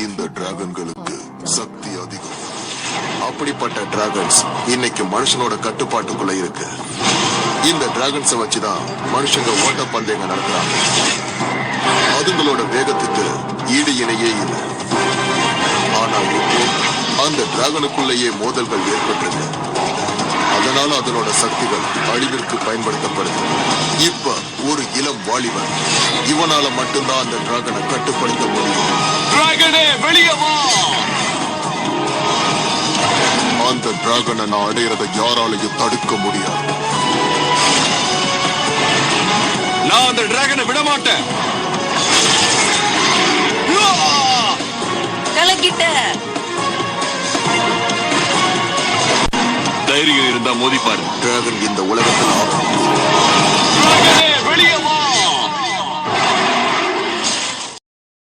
இந்த டிராகன்களுக்கு சக்தி அதிகம். அப்படிப்பட்ட டிராகன்ஸ் இன்னைக்கு மனுஷனோட கட்டுப்பாட்டுக்குள்ள இருக்கு. இந்த டிராகன்ஸை வச்சுதான் மனுஷங்க ஓட்ட பந்தயங்க நடக்கிறாங்க. அதுங்களோட வேகத்துக்கு ஈடு இணையே இல்லை. ஆனா இப்போ அந்த டிராகனுக்குள்ளேயே மோதல்கள் ஏற்பட்டிருக்கு. அதனால அதனோட சக்திகள் அழிவிற்கு பயன்படுத்தப்படுது. இப்ப ஒரு இளம் வாலிபன், இவனால மட்டும்தான் அந்த டிராகனை கட்டுப்படுத்த முடியும். டிராகனே வெளியே வா! அந்த டிராகனை நான் அடையிறத யாராலையும் தடுக்க முடியாது. நான் அந்த டிராகனை விட மாட்டேன். கலக்கிட்ட தைரியம் இருந்தா மோதிப்பாரு. டிராகன் இந்த உலகத்தில் டிராகனே வெளியே வா!